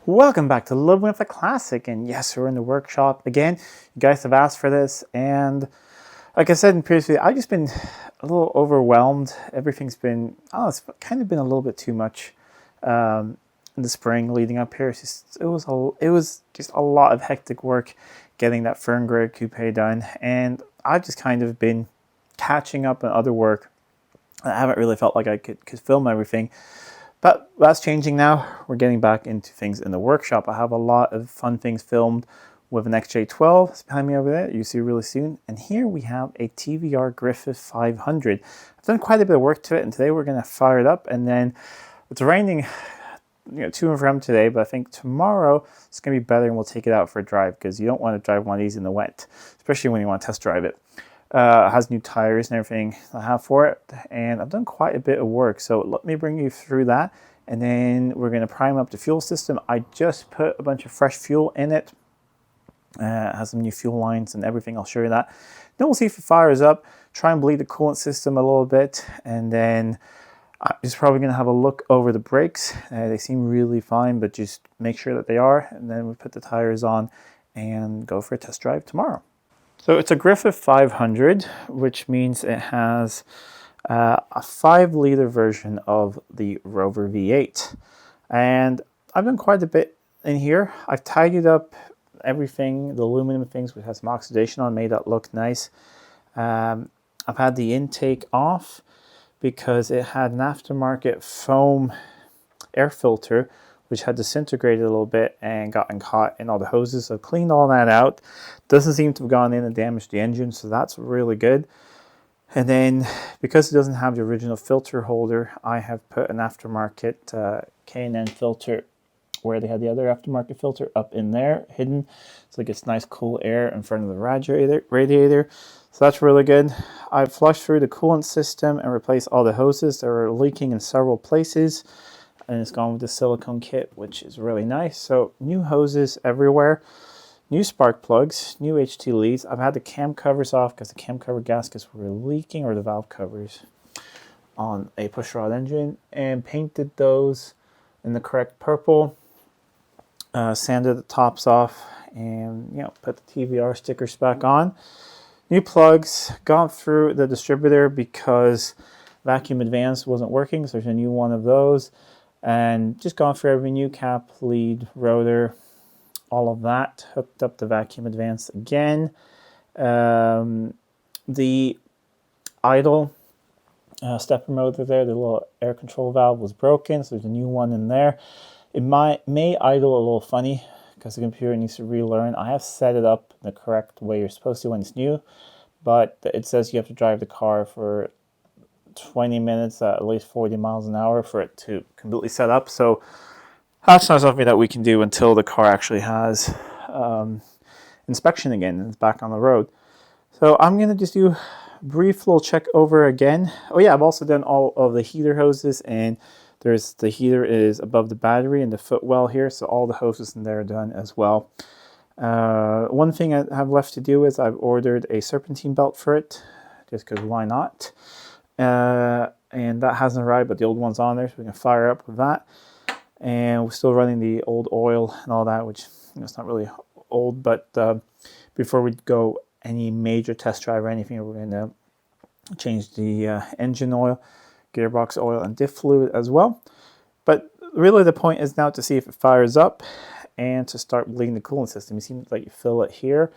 Welcome back to Living with a Classic, and yes, we're in the workshop again. You guys have asked for this, and like I said in previously, I've just been a little overwhelmed. Everything's been, it's kind of been a little bit too much in the spring leading up here. It was just a lot of hectic work getting that Fern Gray Coupe done, and I've just kind of been catching up on other work. I haven't really felt like I could film everything. But that's changing now. We're getting back into things in the workshop. I have a lot of fun things filmed with an XJ12. It's behind me over there. You'll see really soon. And here we have a TVR Griffith 500. I've done quite a bit of work to it, and today we're going to fire it up. And then it's raining, to and from today, but I think tomorrow it's going to be better, and we'll take it out for a drive because you don't want to drive one of these in the wet, especially when you want to test drive it. It has new tires and everything I have for it, and I've done quite a bit of work, so let me bring you through that, and then we're going to prime up the fuel system. I just put a bunch of fresh fuel in it. It has some new fuel lines and everything. I'll show you that. Then we'll see if it fires up, try and bleed the coolant system a little bit, and then I'm just probably going to have a look over the brakes. They seem really fine, but just make sure that they are, and then we put the tires on and go for a test drive tomorrow. So it's a Griffith 500, which means it has a 5-liter version of the Rover V8. And I've done quite a bit in here. I've tidied up everything, the aluminum things, which has some oxidation on, made that look nice. I've had the intake off because it had an aftermarket foam air filter which had disintegrated a little bit and gotten caught in all the hoses. So cleaned all that out. Doesn't seem to have gone in and damaged the engine, so that's really good. And then, because it doesn't have the original filter holder, I have put an aftermarket K&N filter where they had the other aftermarket filter up in there, hidden. So it gets nice cool air in front of the radiator. So that's really good. I've flushed through the coolant system and replaced all the hoses that were leaking in several places. And it's gone with the silicone kit, which is really nice. So new hoses everywhere, new spark plugs, new HT leads. I've had the cam covers off because the cam cover gaskets were leaking, or the valve covers on a pushrod engine, and painted those in the correct purple. Sanded the tops off, and put the TVR stickers back on. New plugs, gone through the distributor because vacuum advance wasn't working, so there's a new one of those. And just gone for every new cap, lead, rotor, all of that. Hooked up the vacuum advance again. The idle stepper motor there, the little air control valve was broken, so there's a new one in there. It may idle a little funny because the computer needs to relearn. I have set it up the correct way you're supposed to when it's new, but it says you have to drive the car for 20 minutes at least 40 miles an hour for it to completely set up. So that's not something that we can do until the car actually has inspection again and it's back on the road. So I'm going to just do a brief little check over again. Oh yeah, I've also done all of the heater hoses, and the heater is above the battery and the footwell here, so all the hoses in there are done as well. One thing I have left to do is I've ordered a serpentine belt for it, just because why not? And that hasn't arrived, but the old one's on there, so we can fire up with that. And we're still running the old oil and all that, which it's not really old, but before we go any major test drive or anything, we're going to change the engine oil, gearbox oil, and diff fluid as well. But really the point is now to see if it fires up and to start bleeding the coolant system. You seem like you fill it here.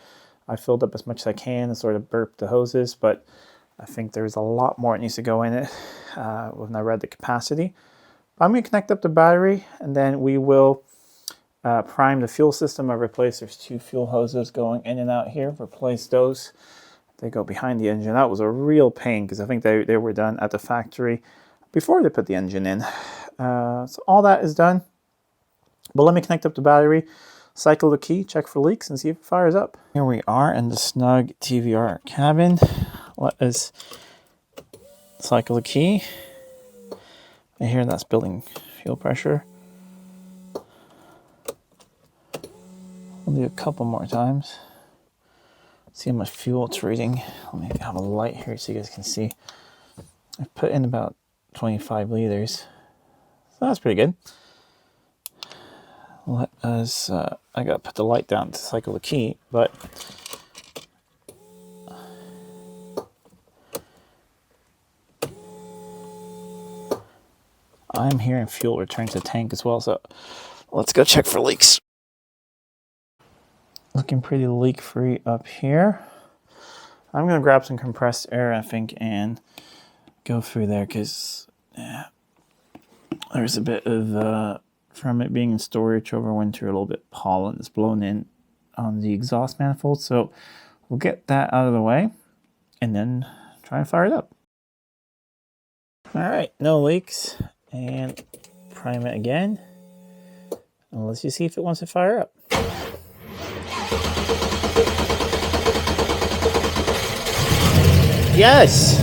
I filled up as much as I can and sort of burped the hoses, but I think there's a lot more that needs to go in it when I read the capacity. I'm going to connect up the battery, and then we will prime the fuel system. There's 2 fuel hoses going in and out here. Replace those. They go behind the engine. That was a real pain because I think they were done at the factory before they put the engine in. So all that is done. But let me connect up the battery, cycle the key, check for leaks, and see if it fires up. Here we are in the snug TVR cabin. Let us cycle the key. I hear that's building fuel pressure. We'll do a couple more times. See how much fuel it's reading. Let me have a light here so you guys can see. I've put in about 25 liters. So that's pretty good. let us, I gotta put the light down to cycle the key, but I'm hearing fuel return to the tank as well, so let's go check for leaks. Looking pretty leak-free up here. I'm gonna grab some compressed air, I think, and go through there, because there's a bit of, from it being in storage over winter, a little bit pollen is blown in on the exhaust manifold, so we'll get that out of the way, and then try and fire it up. All right, no leaks, and prime it again, and let's just see if it wants to fire up. Yes!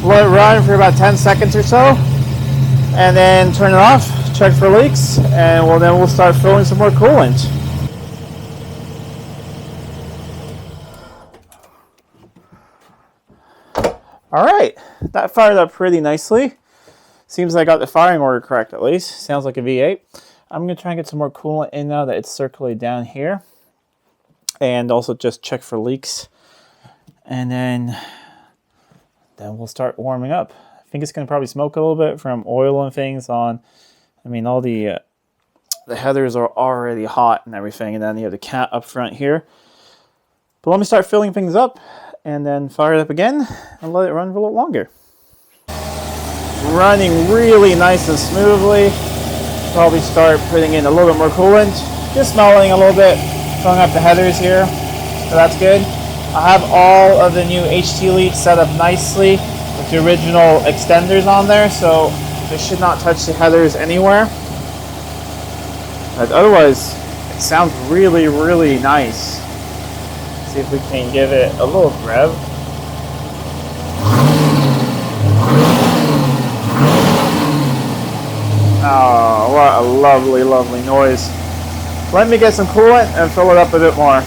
Let it run for about 10 seconds or so, and then turn it off, check for leaks, and then we'll start filling some more coolant. All right, that fired up pretty nicely. Seems like I got the firing order correct at least. Sounds like a V8. I'm gonna try and get some more coolant in now that it's circulated down here. And also just check for leaks. And then we'll start warming up. I think it's gonna probably smoke a little bit from oil and things on. I mean, all the headers are already hot and everything. And then you have the cat up front here. But let me start filling things up and then fire it up again and let it run for a little longer. Running really nice and smoothly. Probably start putting in a little bit more coolant, just smelling a little bit, filling up the headers here, so that's good. I have all of the new HT leads set up nicely with the original extenders on there, so they should not touch the headers anywhere. But otherwise, it sounds really, really nice. Let's see if we can give it a little rev. Oh, what a lovely, lovely noise. Let me get some coolant and fill it up a bit more.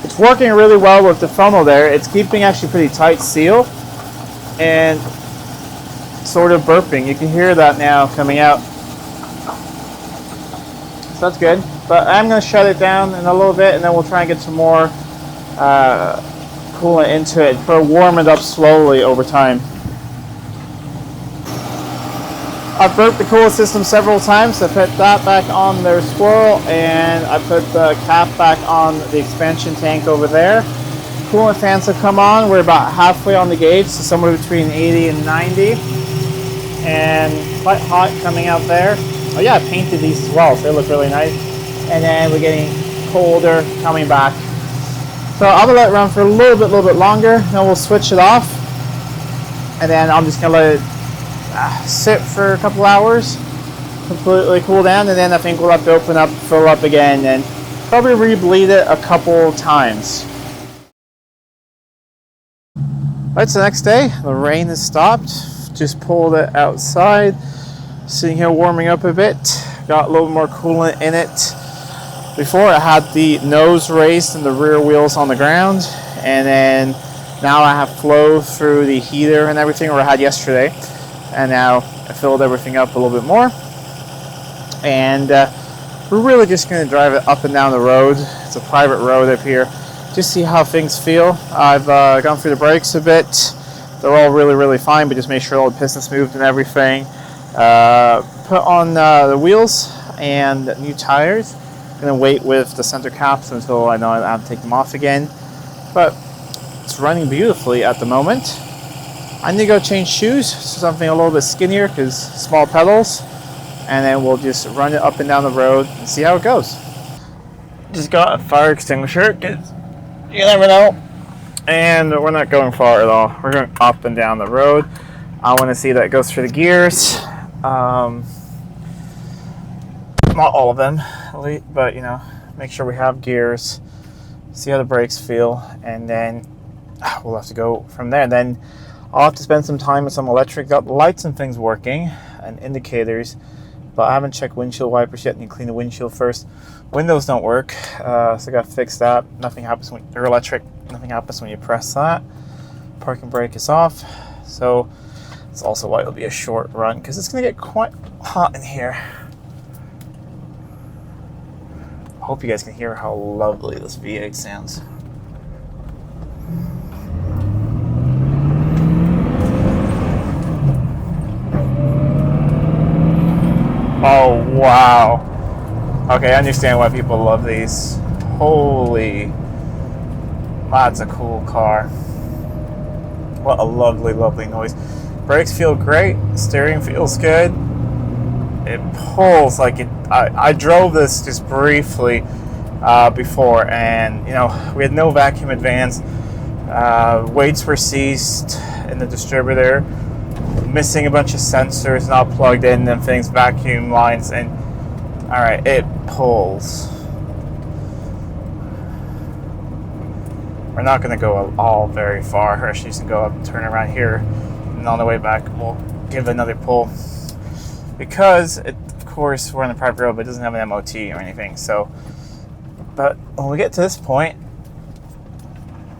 It's working really well with the funnel there. It's keeping actually pretty tight seal and sort of burping. You can hear that now coming out. So that's good. But I'm going to shut it down in a little bit and then we'll try and get some more coolant into it for warm it up slowly over time. I've burped the coolant system several times. I put that back on their swirl and I put the cap back on the expansion tank over there. Coolant fans have come on. We're about halfway on the gauge, so somewhere between 80 and 90. And quite hot coming out there. Oh yeah, I painted these as well, so they look really nice. And then we're getting colder coming back. So I'm gonna let it run for a little bit longer, then we'll switch it off. And then I'm just gonna let it sit for a couple hours, completely cool down, and then I think we'll have to open up, fill up again, and probably re-bleed it a couple times. Right, so the next day, the rain has stopped. Just pulled it outside, sitting here warming up a bit. Got a little more coolant in it. Before I had the nose raised and the rear wheels on the ground, and then now I have flow through the heater and everything, or I had yesterday. And now I filled everything up a little bit more. And we're really just going to drive it up and down the road. It's a private road up here. Just see how things feel. I've gone through the brakes a bit. They're all really, really fine, but just make sure all the pistons moved and everything. Put on the wheels and new tires. I'm going to wait with the center caps until I know I have to take them off again. But it's running beautifully at the moment. I need to go change shoes, something a little bit skinnier because small pedals, and then we'll just run it up and down the road and see how it goes. Just got a fire extinguisher because you never know. And we're not going far at all. We're going up and down the road. I want to see that it goes through the gears. Not all of them, but you know, make sure we have gears. See how the brakes feel, and then we'll have to go from there. Then I'll have to spend some time with some electric. Got lights and things working and indicators, but I haven't checked windshield wipers yet. Need to clean the windshield first. Windows don't work, so I got to fix that. Nothing happens when they're electric. Nothing happens when you press that. Parking brake is off, so it's also why it'll be a short run because it's going to get quite hot in here. I hope you guys can hear how lovely this V8 sounds. Oh, wow. Okay, I understand why people love these. Holy. That's a cool car. What a lovely, lovely noise. Brakes feel great. Steering feels good. It pulls like it. I drove this just briefly before, and you know, we had no vacuum advance. Weights were seized in the distributor. Missing a bunch of sensors not plugged in, them things, vacuum lines, and all right, it pulls. We're not going to go all very far. We're actually just going to go up and turn around here, and on the way back we'll give it another pull because of course we're on the private road, but it doesn't have an MOT or anything. So, but when we get to this point,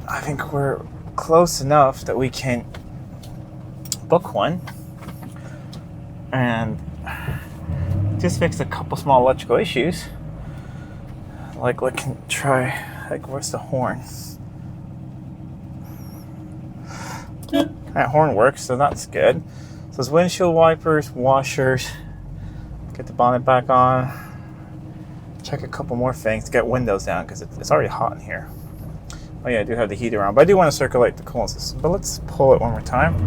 I think we're close enough that we can book one and just fix a couple small electrical issues. Like, we can try, like, where's the horn? That horn works, so that's good. So it's windshield wipers, washers, get the bonnet back on, check a couple more things to get windows down because it's already hot in here. Oh yeah, I do have the heater on, but I do want to circulate the coolant system. But let's pull it one more time.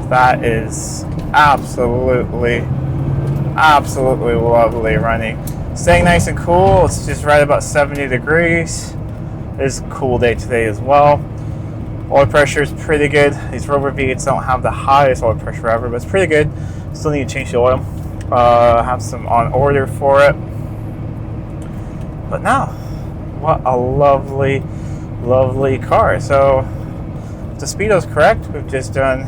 That is absolutely lovely running. Staying nice and cool. It's just right about 70 degrees. It's a cool day today as well. Oil pressure is pretty good. These Rover V8s don't have the highest oil pressure ever, but it's pretty good. Still need to change the oil. Have some on order for it. But now, what a lovely, lovely car. So, if the speedo's correct, we've just done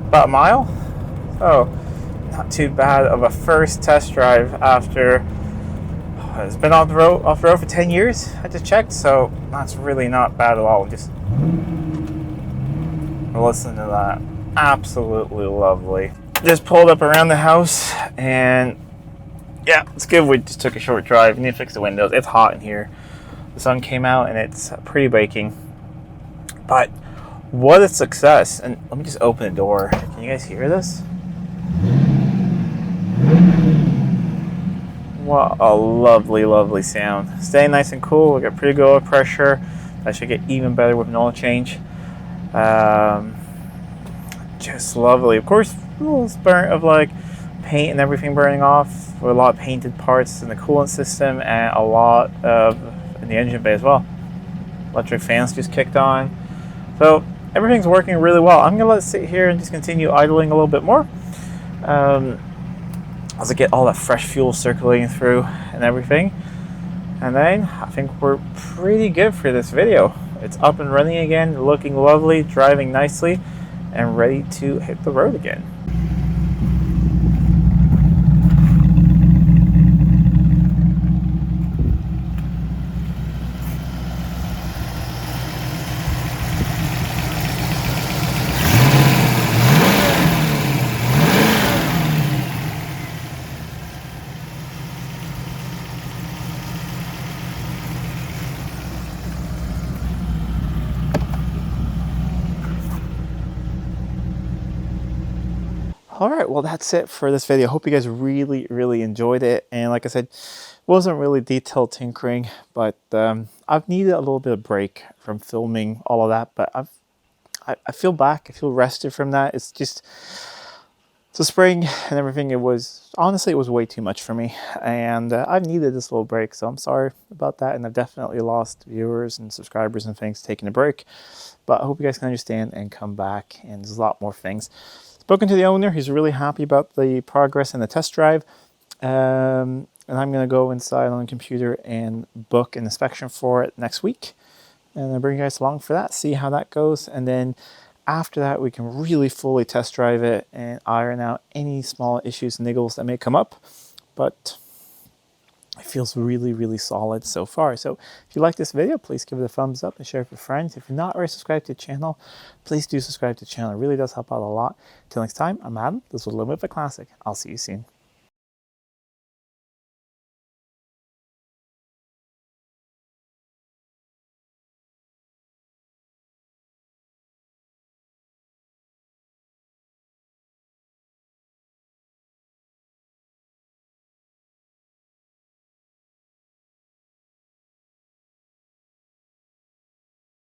about a mile. So, not too bad of a first test drive after it's been off the road for 10 years. I just checked, so that's really not bad at all. Just listen to that. Absolutely lovely. Just pulled up around the house, and yeah, it's good. We just took a short drive. Need to fix the windows. It's hot in here. The sun came out, and it's pretty baking. But what a success. And let me just open the door. Can you guys hear this? What a lovely, lovely sound. Staying nice and cool. We got pretty good oil pressure. That should get even better with an oil change. Just lovely. Of course, a little burnt of like paint and everything burning off. With a lot of painted parts in the coolant system and a lot of in the engine bay as well. Electric fans just kicked on. So everything's working really well. I'm gonna let it sit here and just continue idling a little bit more. As I get all that fresh fuel circulating through and everything. And then I think we're pretty good for this video. It's up and running again, looking lovely, driving nicely, and ready to hit the road again. All right, well, that's it for this video. I hope you guys really enjoyed it. And like I said, wasn't really detailed tinkering, but I've needed a little bit of break from filming all of that. But I feel back. I feel rested from that. It's just the spring and everything. It was honestly, it was way too much for me, and I've needed this little break. So I'm sorry about that, and I've definitely lost viewers and subscribers and things taking a break. But I hope you guys can understand and come back. And there's a lot more things. Spoken to the owner. He's really happy about the progress in the test drive. And I'm going to go inside on the computer and book an inspection for it next week. And I'll bring you guys along for that, see how that goes. And then after that, we can really fully test drive it and iron out any small issues and niggles that may come up. But it feels really solid so far. So if you like this video, please give it a thumbs up and share it with friends. If you're not already subscribed to the channel, please do subscribe to the channel. It really does help out a lot. Till next time, I'm Adam. This was Living with a Classic. I'll see you soon.